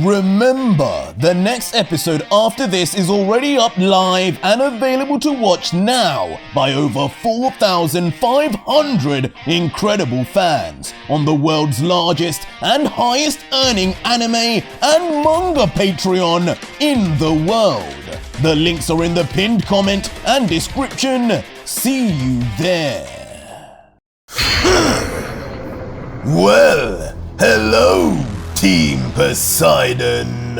Remember, the next episode after this is already up live and available to watch now by over 4,500 incredible fans on the world's largest and highest earning anime and manga Patreon in the world. The links are in the pinned comment and description. See you there. Well, hello, Team Poseidon.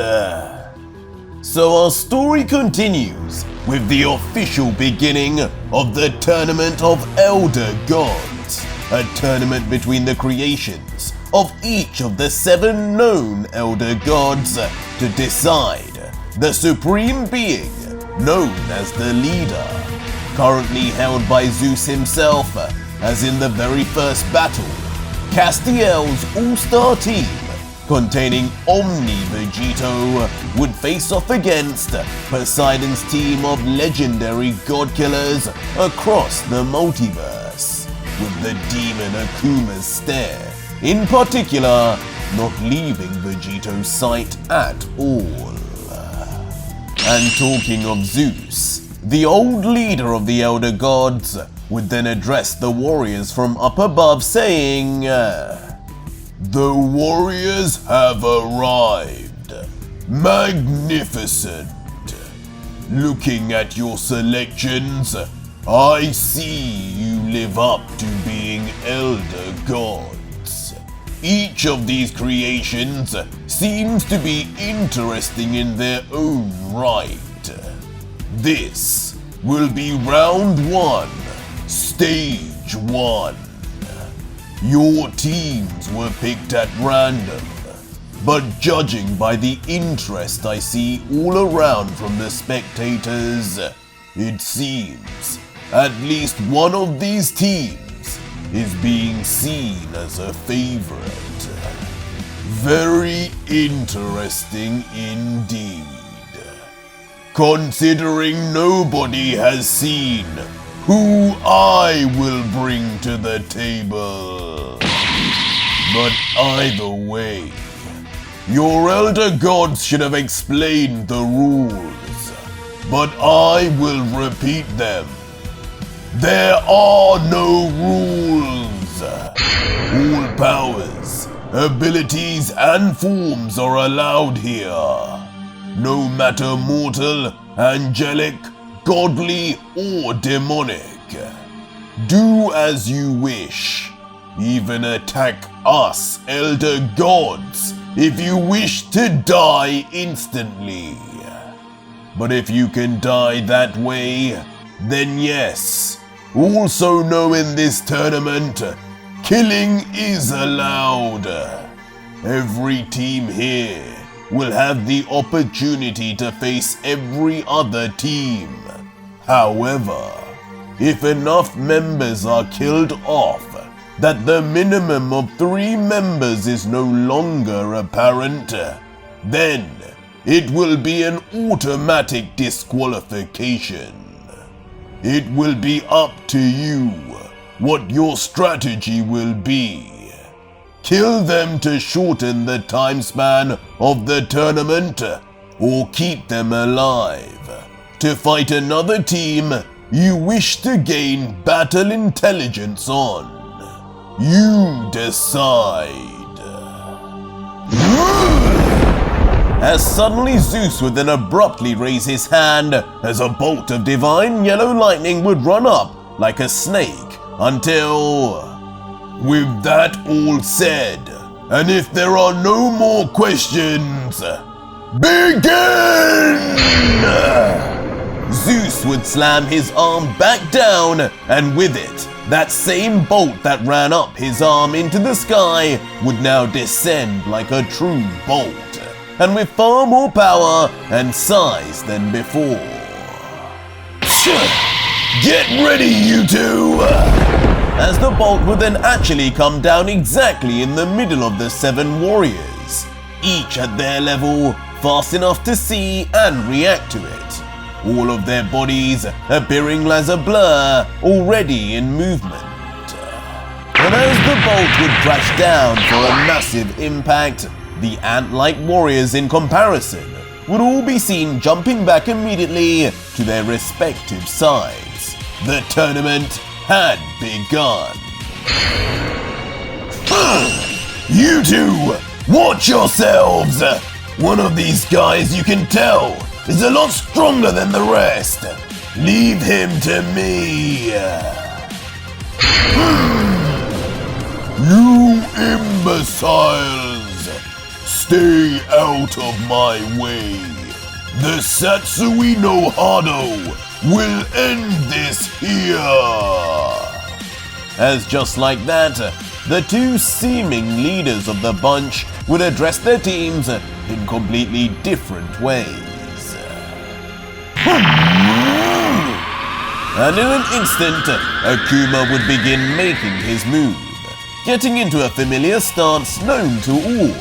So our story continues with the official beginning of the Tournament of Elder Gods, a tournament between the creations of each of the 7 known Elder Gods to decide the supreme being known as the leader, currently held by Zeus himself, as in the very first battle, Castiel's all-star team containing OMNI Vegito would face off against Poseidon's team of legendary god killers across the multiverse, with the demon Akuma's stare, in particular, not leaving Vegito's sight at all. And talking of Zeus, the old leader of the Elder Gods would then address the warriors from up above saying, "The warriors have arrived. Magnificent. Looking at your selections, I see you live up to being Elder Gods. Each of these creations seems to be interesting in their own right. This will be round 1, stage 1. Your teams were picked at random, but judging by the interest I see all around from the spectators, it seems at least one of these teams is being seen as a favorite. Very interesting indeed. Considering nobody has seen who I will bring to the table. But either way, your Elder Gods should have explained the rules, but I will repeat them. There are no rules. All powers, abilities, and forms are allowed here. No matter mortal, angelic, godly, or demonic. Do as you wish. Even attack us, Elder Gods, if you wish to die instantly. But if you can die that way, then yes. Also know in this tournament, killing is allowed. Every team here will have the opportunity to face every other team. However, if enough members are killed off that the minimum of 3 members is no longer apparent, then it will be an automatic disqualification. It will be up to you what your strategy will be. Kill them to shorten the time span of the tournament, or keep them alive to fight another team you wish to gain battle intelligence on. You decide. As suddenly Zeus would then abruptly raise his hand as a bolt of divine yellow lightning would run up like a snake until... With that all said, and if there are no more questions, begin! Zeus would slam his arm back down, and with it, that same bolt that ran up his arm into the sky would now descend like a true bolt, and with far more power and size than before. Get ready, you two! As the bolt would then actually come down exactly in the middle of the 7 warriors, each at their level, fast enough to see and react to it. All of their bodies appearing as a blur, already in movement. And as the bolt would crash down for a massive impact, the ant-like warriors in comparison would all be seen jumping back immediately to their respective sides. The tournament had begun. You two, watch yourselves! One of these guys, you can tell, is a lot stronger than the rest. Leave him to me. You imbeciles! Stay out of my way. The Satsui no Hado will end this here. As just like that, the two seeming leaders of the bunch would address their teams in completely different ways. And in an instant, Akuma would begin making his move, getting into a familiar stance known to all,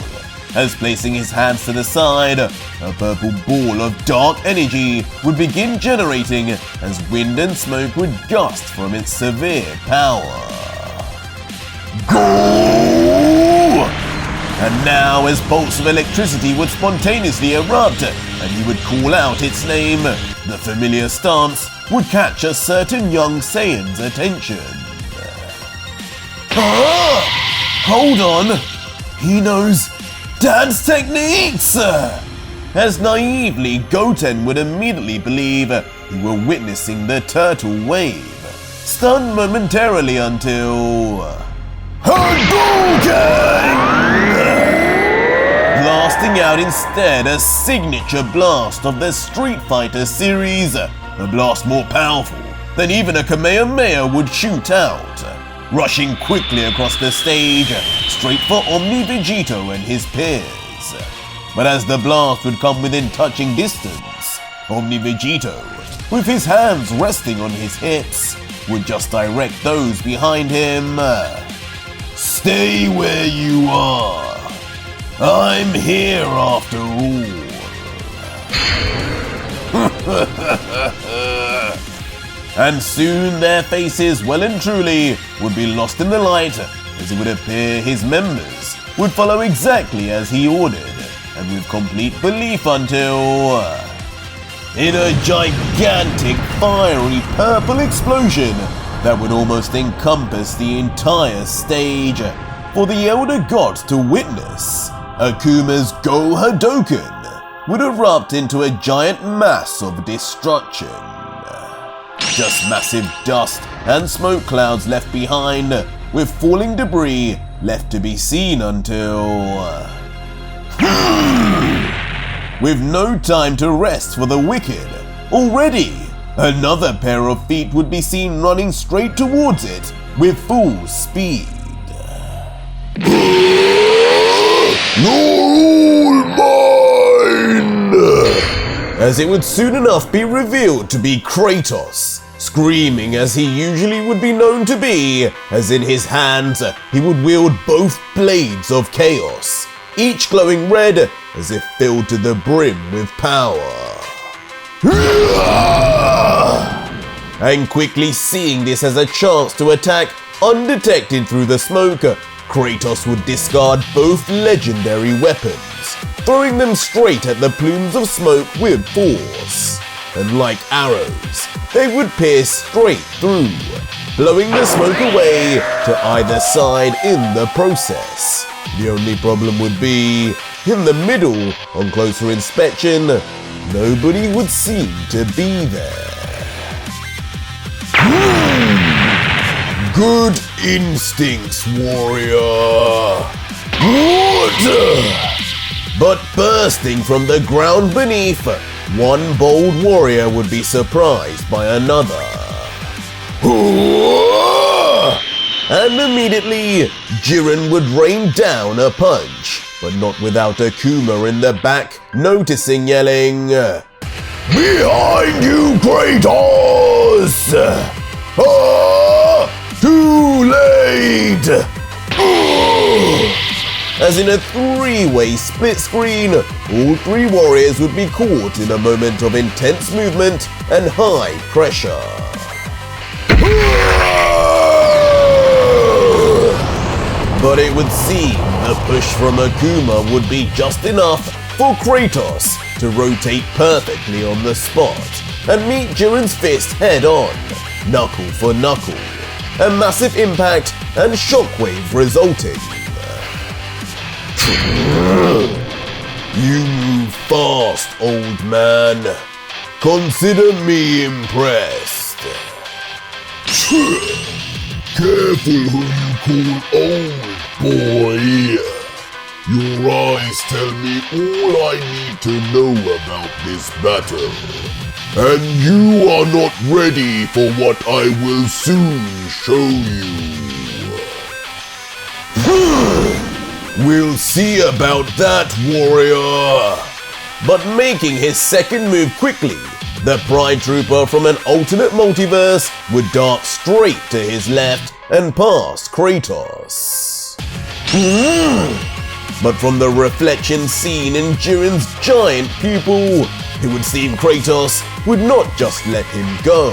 as placing his hands to the side, a purple ball of dark energy would begin generating as wind and smoke would gust from its severe power. Go! And now, as bolts of electricity would spontaneously erupt, and he would call out its name, the familiar stance would catch a certain young Saiyan's attention. Hold on! He knows Dad's techniques! As naively, Goten would immediately believe he were witnessing the turtle wave, stunned momentarily until... Hadouken! Blasting out instead a signature blast of the Street Fighter series, a blast more powerful than even a Kamehameha would shoot out, rushing quickly across the stage, straight for OMNI Vegito and his peers. But as the blast would come within touching distance, OMNI Vegito, with his hands resting on his hips, would just direct those behind him. Stay where you are. I'm here after all. And soon their faces well and truly would be lost in the light, as it would appear his members would follow exactly as he ordered, and with complete belief until... in a gigantic fiery purple explosion that would almost encompass the entire stage for the Elder Gods to witness, Akuma's Go Hadouken would erupt into a giant mass of destruction. Just massive dust and smoke clouds left behind, with falling debris left to be seen until... With no time to rest for the wicked, already another pair of feet would be seen running straight towards it with full speed. You're all mine! As it would soon enough be revealed to be Kratos, screaming as he usually would be known to be, as in his hands he would wield both blades of chaos, each glowing red as if filled to the brim with power. And quickly seeing this as a chance to attack undetected through the smoke, Kratos would discard both legendary weapons, throwing them straight at the plumes of smoke with force. And like arrows, they would pierce straight through, blowing the smoke away to either side in the process. The only problem would be, in the middle, on closer inspection, nobody would seem to be there. Good instincts, warrior. Good. But bursting from the ground beneath, one bold warrior would be surprised by another. And immediately, Jiren would rain down a punch, but not without Akuma in the back noticing, yelling, "Behind you, Kratos! Too late!" As in a three-way split screen, all three warriors would be caught in a moment of intense movement and high pressure. But it would seem the push from Akuma would be just enough for Kratos to rotate perfectly on the spot and meet Jiren's fist head on, knuckle for knuckle. A massive impact and shockwave resulting. You move fast, old man. Consider me impressed. Careful who you call old, boy. Your eyes tell me all I need to know about this battle. And you are not ready for what I will soon show you. We'll see about that, warrior. But making his second move quickly, the Pride Trooper from an alternate multiverse would dart straight to his left and past Kratos. But from the reflection seen in Jiren's giant pupil, it would seem Kratos would not just let him go.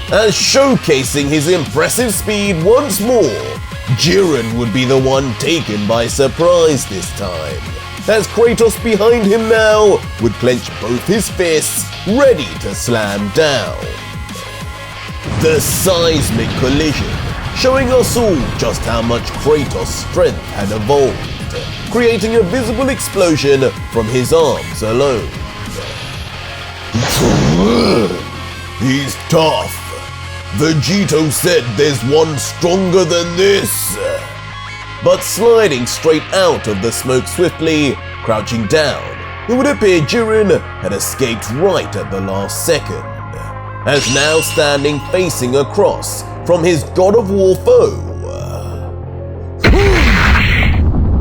As showcasing his impressive speed once more, Jiren would be the one taken by surprise this time, as Kratos behind him now would clench both his fists, ready to slam down. The seismic collision, showing us all just how much Kratos' strength had evolved, creating a visible explosion from his arms alone. He's tough. Vegito said there's one stronger than this. But sliding straight out of the smoke swiftly, crouching down, it would appear Jiren had escaped right at the last second, as now standing facing across from his God of War foe.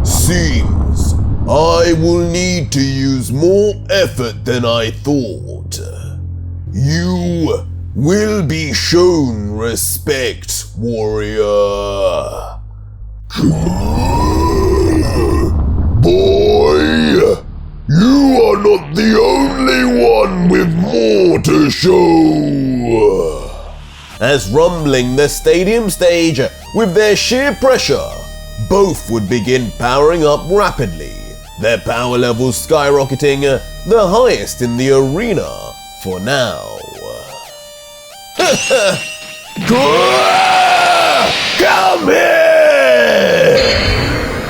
Seems I will need to use more effort than I thought. You will be shown respect, warrior. Boy, you are not the only one with more to show. As rumbling the stadium stage with their sheer pressure, both would begin powering up rapidly, their power levels skyrocketing, the highest in the arena for now. Come here!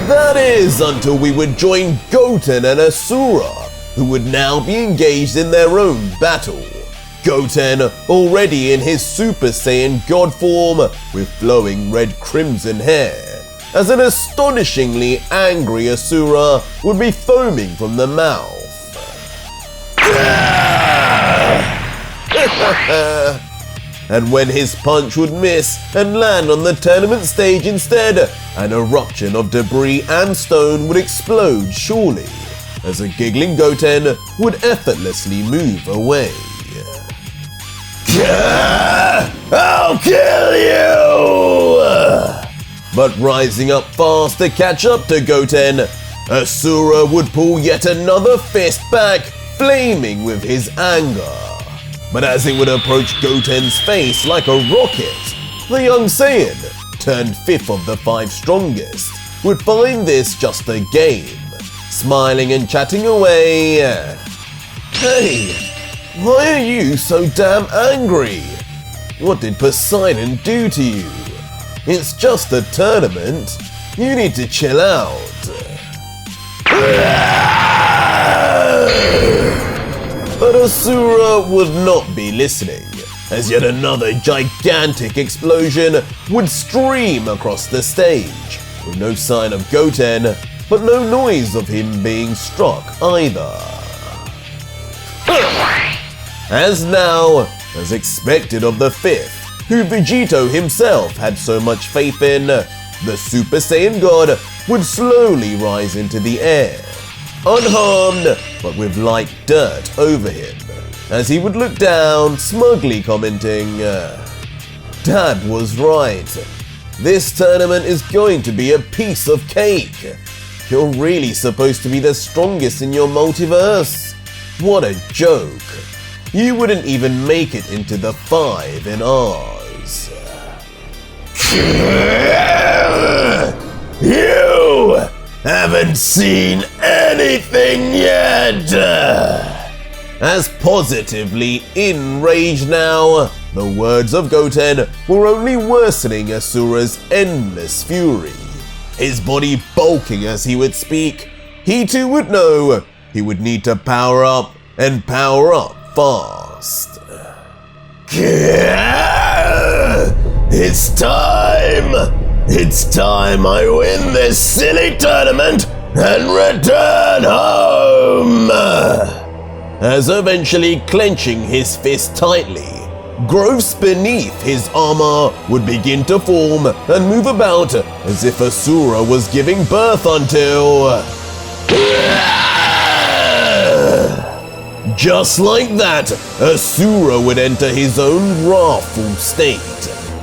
That is until we would join Goten and Asura, who would now be engaged in their own battle. Goten already in his Super Saiyan God form with flowing red crimson hair, as an astonishingly angry Asura would be foaming from the mouth. And when his punch would miss and land on the tournament stage instead, an eruption of debris and stone would explode surely, as a giggling Goten would effortlessly move away. I'll kill you! But rising up fast to catch up to Goten, Asura would pull yet another fist back, flaming with his anger. But as it would approach Goten's face like a rocket, the young Saiyan, turned fifth of the 5 strongest, would find this just a game, smiling and chatting away. Hey, why are you so damn angry? What did Poseidon do to you? It's just a tournament. You need to chill out. But Asura would not be listening, as yet another gigantic explosion would stream across the stage, with no sign of Goten, but no noise of him being struck either. As now, as expected of the 5th, who Vegito himself had so much faith in, the Super Saiyan God would slowly rise into the air, unharmed but with light dirt over him, as he would look down, smugly commenting, Dad was right. This tournament is going to be a piece of cake. You're really supposed to be the strongest in your multiverse. What a joke. You wouldn't even make it into the 5 in ours. You haven't seen anything yet! As positively enraged now, the words of Goten were only worsening Asura's endless fury. His body bulking as he would speak, he too would know he would need to power up and power up fast. It's time! It's time I win this silly tournament and return home! As eventually clenching his fist tightly, growths beneath his armor would begin to form and move about as if Asura was giving birth until... Just like that, Asura would enter his own wrathful state,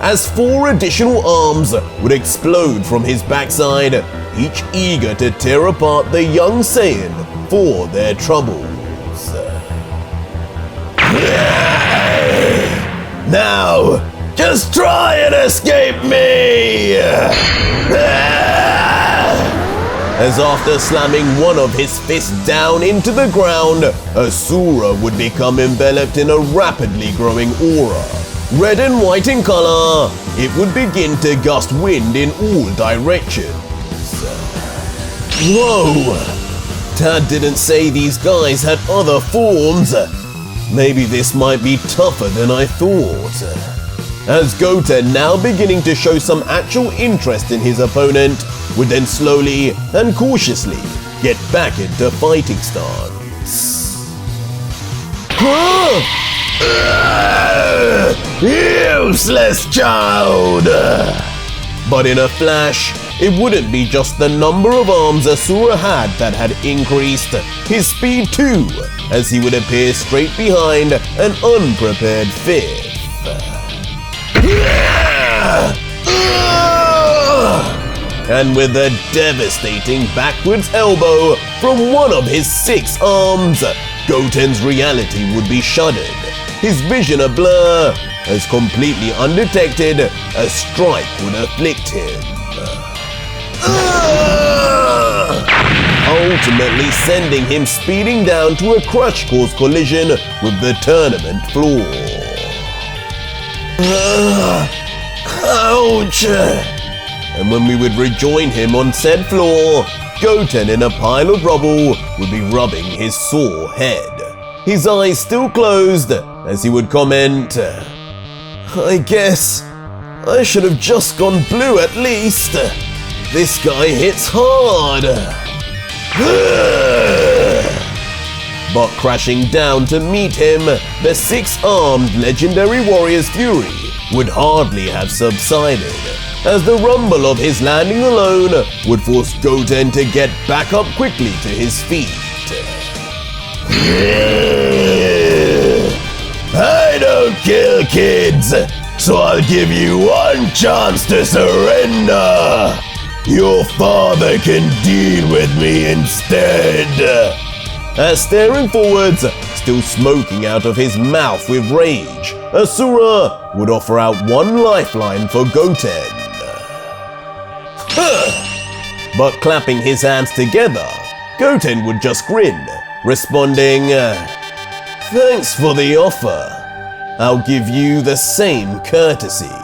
as 4 additional arms would explode from his backside, each eager to tear apart the young Saiyan for their troubles. Now, just try and escape me! As after slamming one of his fists down into the ground, Asura would become enveloped in a rapidly growing aura. Red and white in color, it would begin to gust wind in all directions. Whoa! Dad didn't say these guys had other forms. Maybe this might be tougher than I thought. As Goten, now beginning to show some actual interest in his opponent, would then slowly and cautiously get back into fighting stance. Useless child! But in a flash, it wouldn't be just the number of arms Asura had that had increased, his speed too, as he would appear straight behind an unprepared fifth. And with a devastating backwards elbow from one of his 6 arms, Goten's reality would be shuttered, his vision a blur, as completely undetected a strike would afflict him. Ultimately sending him speeding down to a crash-course collision with the tournament floor. Ouch! And when we would rejoin him on said floor, Goten in a pile of rubble would be rubbing his sore head, his eyes still closed, as he would comment, I guess I should have just gone blue at least. This guy hits hard. But crashing down to meet him, the 6-armed legendary warrior's fury would hardly have subsided, as the rumble of his landing alone would force Goten to get back up quickly to his feet. I don't kill kids, so I'll give you one chance to surrender. Your father can deal with me instead. As staring forwards, still smoking out of his mouth with rage, Asura would offer out one lifeline for Goten. But clapping his hands together, Goten would just grin, responding, thanks for the offer. I'll give you the same courtesy.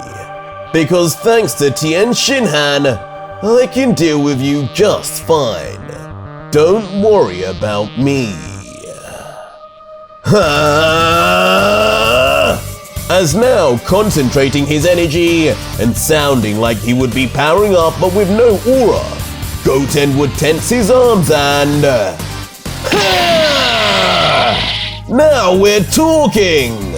Because thanks to Tien Shinhan, I can deal with you just fine. Don't worry about me. As now concentrating his energy and sounding like he would be powering up but with no aura, Goten would tense his arms and... Now we're talking!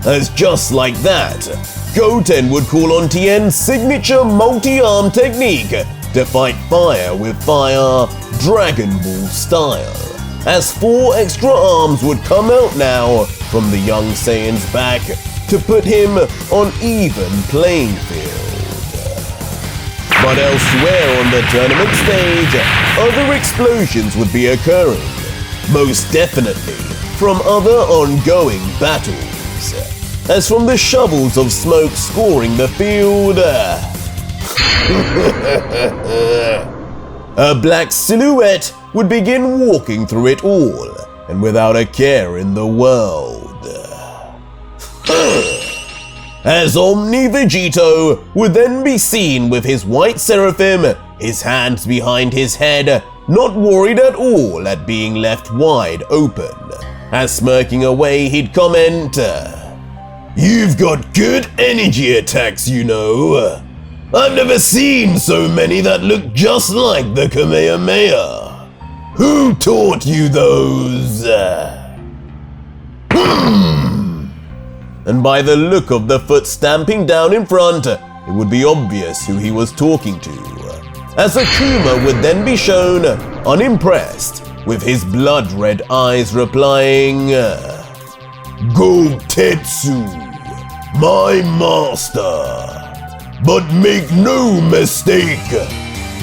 As just like that, Goten would call on Tien's signature multi-arm technique to fight fire with fire, Dragon Ball style, as 4 extra arms would come out now from the young Saiyan's back to put him on even playing field. But elsewhere on the tournament stage, other explosions would be occurring, most definitely from other ongoing battles. as from the shovels of smoke scoring the field, a black silhouette would begin walking through it all, and without a care in the world. As OMNI Vegito would then be seen with his white seraphim, his hands behind his head, not worried at all at being left wide open. As smirking away, he'd comment, "You've got good energy attacks, you know. I've never seen so many that look just like the Kamehameha. Who taught you those?" And by the look of the foot stamping down in front, it would be obvious who he was talking to, as Akuma would then be shown, unimpressed, with his blood-red eyes replying, "Gotetsu, my master. But make no mistake,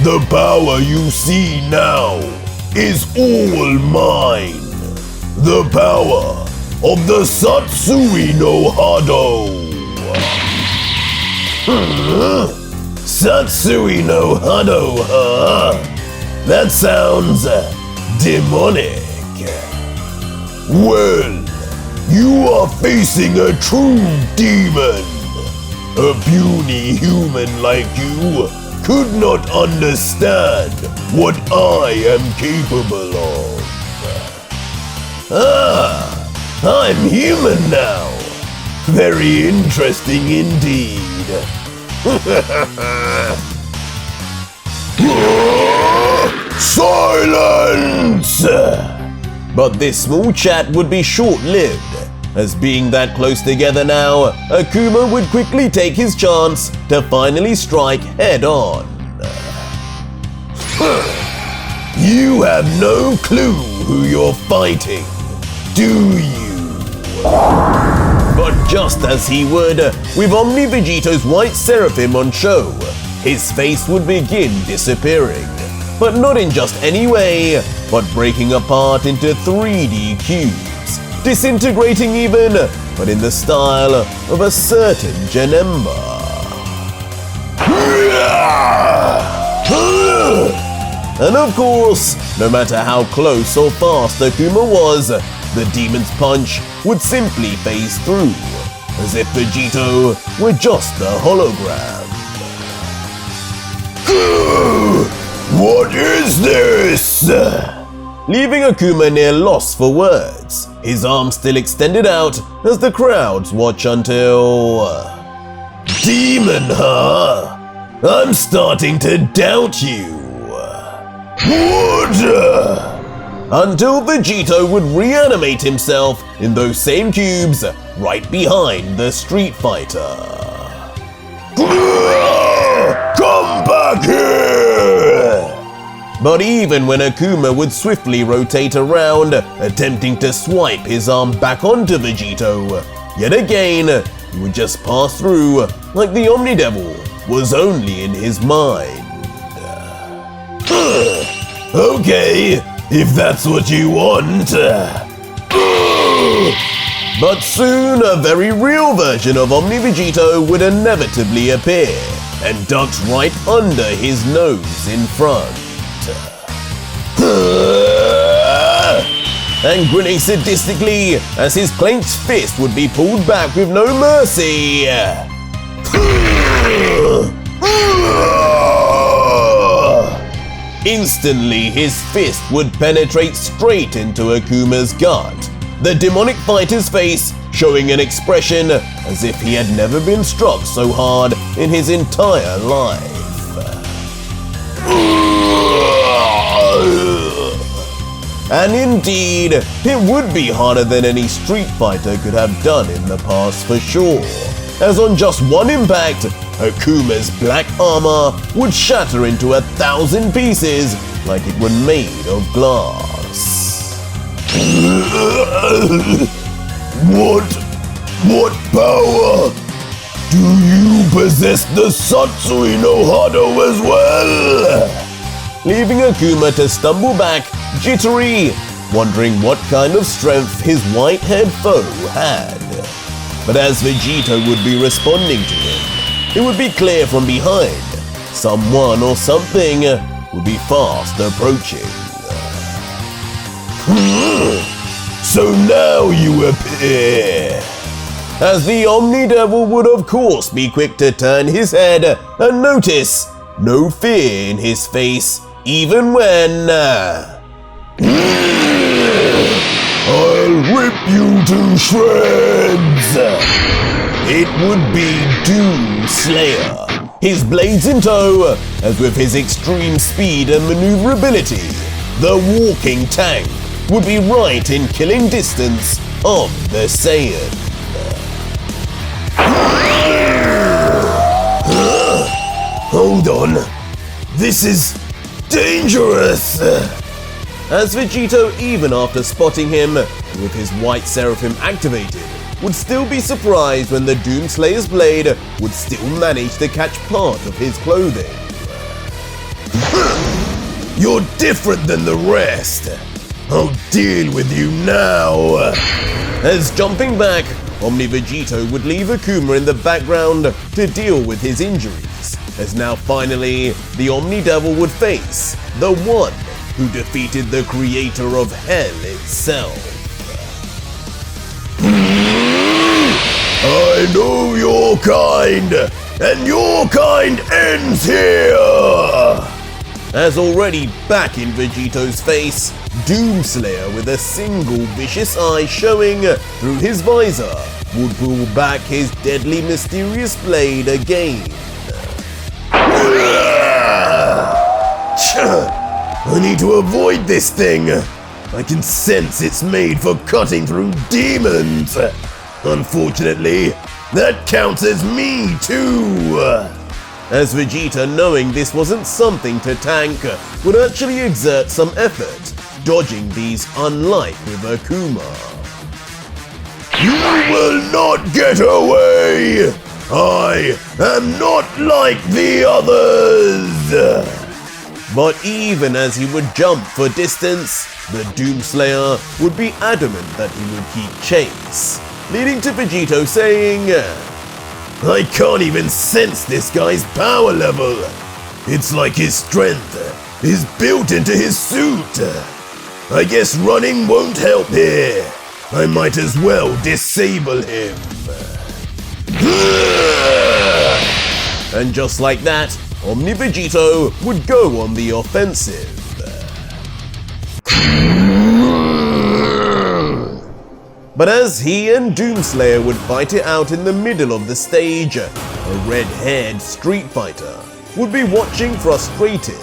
the power you see now is all mine. The power of the Satsui no Hado." Satsui no Hado, huh? That sounds demonic. Well, you are facing a true demon. A puny human like you could not understand what I am capable of. I'm human now. Very interesting indeed. Silence! But this small chat would be short-lived, as being that close together now, Akuma would quickly take his chance to finally strike head-on. You have no clue who you're fighting, do you? But just as he would, with OMNI Vegito's white seraphim on show, his face would begin disappearing. But not in just any way, but breaking apart into 3D cubes, disintegrating even, but in the style of a certain Janemba. And of course, no matter how close or fast Akuma was, the demon's punch would simply phase through, as if Vegito were just a hologram. What is this? Leaving Akuma near loss for words, his arms still extended out as the crowds watch until... Demon, huh? I'm starting to doubt you. What? Until Vegito would reanimate himself in those same cubes right behind the Street Fighter. Come back here! But even when Akuma would swiftly rotate around, attempting to swipe his arm back onto Vegito, yet again, he would just pass through like the Omni Devil was only in his mind. Okay, if that's what you want. But soon, a very real version of OMNI Vegito would inevitably appear and ducked right under his nose in front. And grinning sadistically as his clenched fist would be pulled back with no mercy. Instantly, his fist would penetrate straight into Akuma's gut, the demonic fighter's face showing an expression as if he had never been struck so hard in his entire life. And indeed, it would be harder than any Street Fighter could have done in the past for sure, as on just one impact, Akuma's black armor would shatter into 1,000 pieces like it were made of glass. What power? Do you possess the Satsui no Hado as well? Leaving Akuma to stumble back, jittery, wondering what kind of strength his white-haired foe had. But as Vegito would be responding to him, it would be clear from behind someone or something would be fast approaching. So now you appear. As the Omni Devil would of course be quick to turn his head and notice no fear in his face, even when I'll rip you to shreds. It would be Doom Slayer, his blades in tow, as with his extreme speed and maneuverability, the walking tank would be right in killing distance of the Saiyan. Hold on, this is dangerous! As Vegito, even after spotting him with his white seraphim activated, would still be surprised when the Doomslayer's blade would still manage to catch part of his clothing. You're different than the rest. I'll deal with you now. As jumping back, Omni Vegito would leave Akuma in the background to deal with his injuries, as now finally the Omni Devil would face the one who defeated the creator of hell itself. I know your kind, and your kind ends here! As already back in Vegito's face, Doomslayer with a single vicious eye showing through his visor would pull back his deadly mysterious blade again. I need to avoid this thing. I can sense it's made for cutting through demons. Unfortunately, that counts as me too. As Vegeta, knowing this wasn't something to tank, would actually exert some effort, dodging these unlike with Akuma. You will not get away! I am not like the others! But even as he would jump for distance, the Doomslayer would be adamant that he would keep chase, leading to Vegito saying, I can't even sense this guy's power level. It's like his strength is built into his suit. I guess running won't help here. I might as well disable him. And just like that, Omni Vegito would go on the offensive. But as he and Doomslayer would fight it out in the middle of the stage, a red-haired street fighter would be watching frustrated,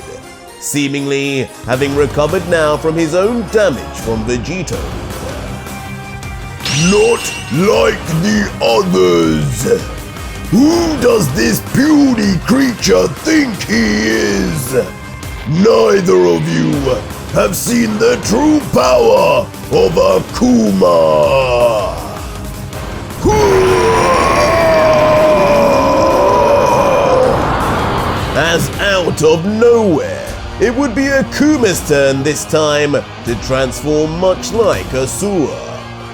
seemingly having recovered now from his own damage from Vegito. Not like the others! Who does this puny creature think he is? Neither of you have seen the true power of Akuma! As out of nowhere, it would be Akuma's turn this time to transform much like Asura,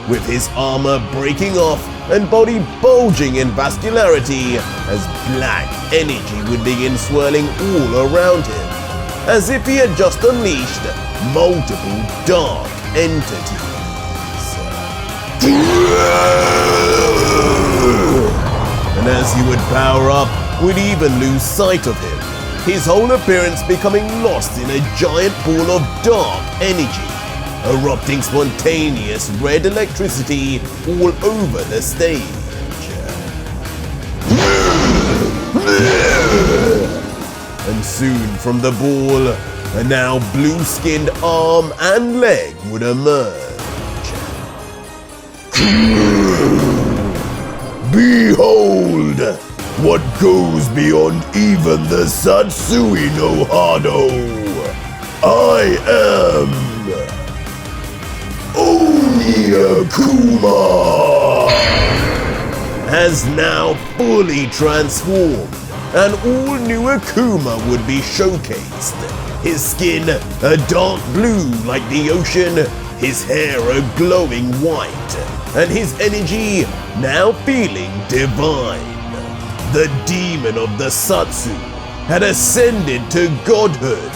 with his armor breaking off and body bulging in vascularity as black energy would begin swirling all around him, as if he had just unleashed multiple dark entities. And as he would power up, we'd even lose sight of him, his whole appearance becoming lost in a giant ball of dark energy, erupting spontaneous red electricity all over the stage. And soon from the ball, a now blue-skinned arm and leg would emerge. Behold, what goes beyond even the Satsui no Hado. I am Oni Akuma! Has now fully transformed, and all new Akuma would be showcased. His skin a dark blue like the ocean, his hair a glowing white, and his energy now feeling divine. The demon of the Satsu had ascended to godhood,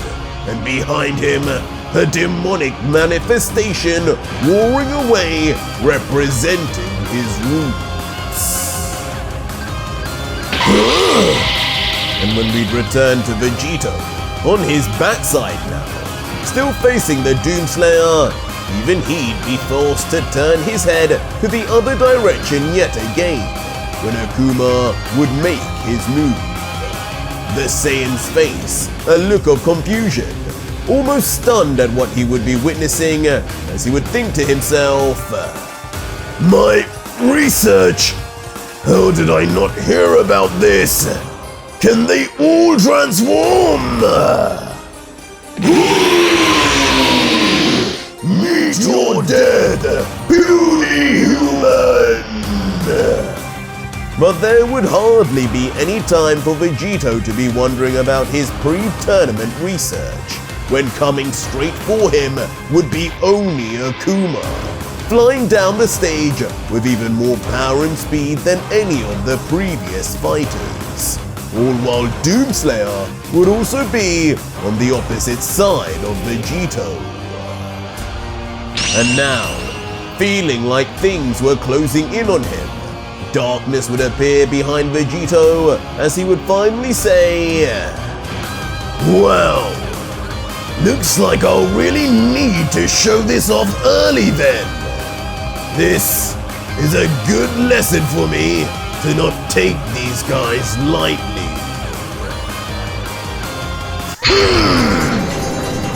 and behind him, a demonic manifestation roaring away, representing his roots. And when we'd return to Vegito, on his backside now, still facing the Doomslayer, even he'd be forced to turn his head to the other direction yet again, when Akuma would make his move. The Saiyan's face, a look of confusion, almost stunned at what he would be witnessing, as he would think to himself, "My research! How did I not hear about this? Can they all transform? Meet your dead, puny human!" But there would hardly be any time for Vegito to be wondering about his pre-tournament research, when coming straight for him would be only Akuma, flying down the stage with even more power and speed than any of the previous fighters. All while Doomslayer would also be on the opposite side of Vegito. And now, feeling like things were closing in on him, darkness would appear behind Vegito as he would finally say, "Well, looks like I'll really need to show this off early then. This is a good lesson for me to not take these guys lightly."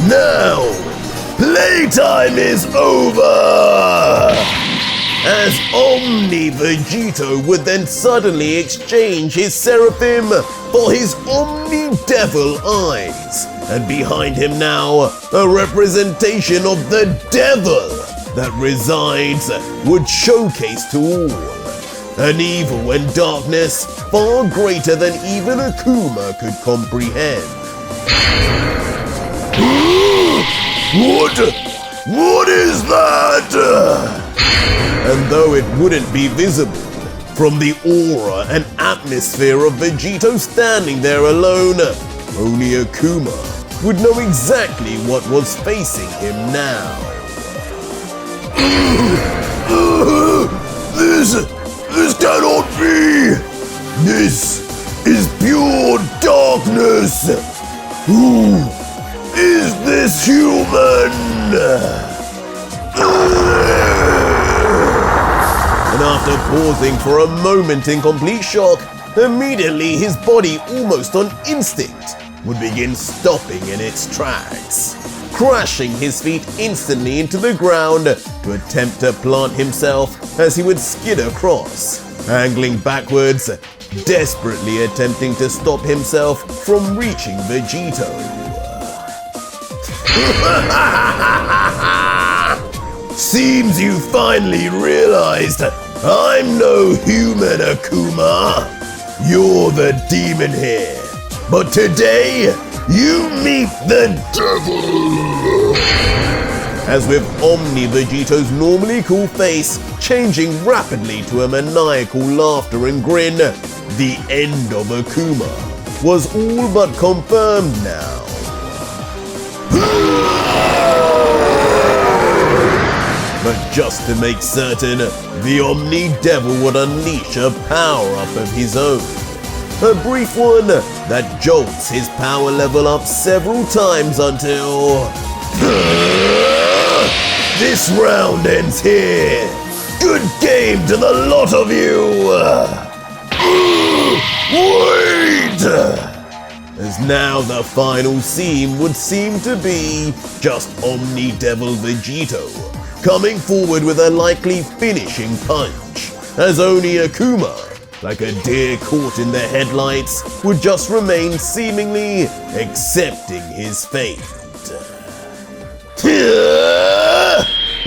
Now, playtime is over! As OMNI Vegito would then suddenly exchange his Seraphim for his Omni Devil eyes, and behind him now, a representation of the devil that resides would showcase to all. An evil and darkness far greater than even Akuma could comprehend. What is that? And though it wouldn't be visible, from the aura and atmosphere of Vegito standing there alone, only Akuma would know exactly what was facing him now. This cannot be! This is pure darkness! Who is this human? And after pausing for a moment in complete shock, immediately his body, almost on instinct, would begin stopping in its tracks, crashing his feet instantly into the ground to attempt to plant himself as he would skid across, angling backwards, desperately attempting to stop himself from reaching Vegito. Seems you finally realized I'm no human, Akuma. You're the demon here. But today, you meet the devil! As with OMNI Vegito's normally cool face changing rapidly to a maniacal laughter and grin, the end of Akuma was all but confirmed now. But just to make certain, the Omni Devil would unleash a power-up of his own. A brief one that jolts his power level up several times until... This round ends here! Good game to the lot of you! Wait! As now the final scene would seem to be just Omni Devil Vegito coming forward with a likely finishing punch, as only Akuma, like a deer caught in the headlights, would just remain seemingly accepting his fate.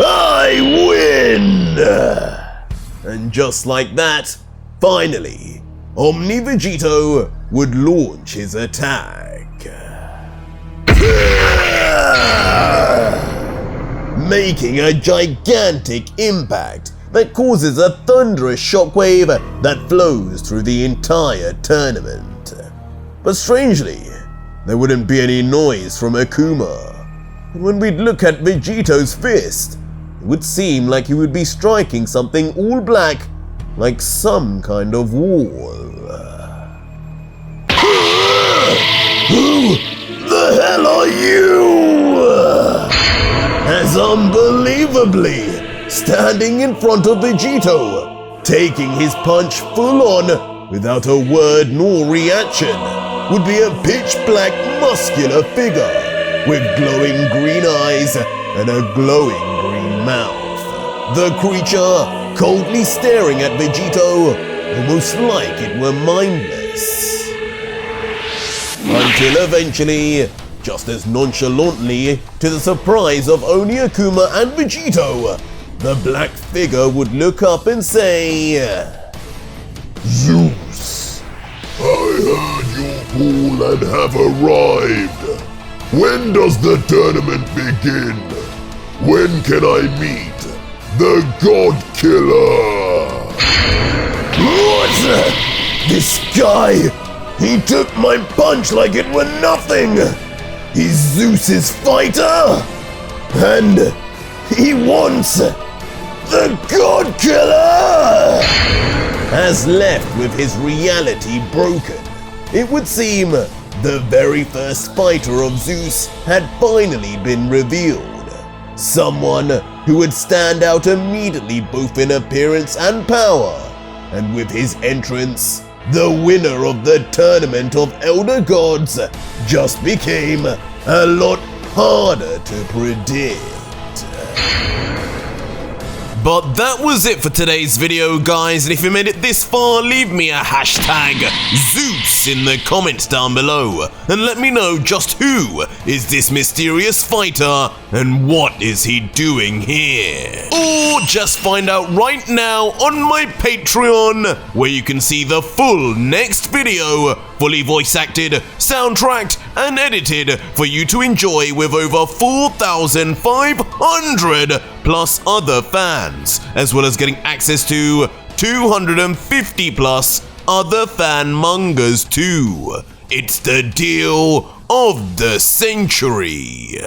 I win! And just like that, finally, Omni Vegito would launch his attack. Making a gigantic impact that causes a thunderous shockwave that flows through the entire tournament. But strangely, there wouldn't be any noise from Akuma. And when we'd look at Vegito's fist, it would seem like he would be striking something all black, like some kind of wall. Who the hell are you? As unbelievably standing in front of Vegito, taking his punch full on without a word nor reaction, would be a pitch-black muscular figure with glowing green eyes and a glowing green mouth. The creature coldly staring at Vegito, almost like it were mindless. Until eventually, just as nonchalantly, to the surprise of only Akuma and Vegito, the black figure would look up and say, Zeus, I heard your call and have arrived. When does the tournament begin? When can I meet the God Killer? What? This guy, he took my punch like it were nothing. He's Zeus's fighter, and he wants the God Killer. As left with his reality broken, it would seem the very first fighter of Zeus had finally been revealed. Someone who would stand out immediately both in appearance and power, and with his entrance, the winner of the Tournament of Elder Gods just became a lot harder to predict. But that was it for today's video, guys, and if you made it this far, leave me a hashtag Zeus in the comments down below, and let me know just who is this mysterious fighter, and what is he doing here? Or just find out right now on my Patreon, where you can see the full next video, fully voice acted, soundtracked, and edited for you to enjoy with over 4,500 plus other fans, as well as getting access to 250 plus other fan mangas too. It's the deal of the century.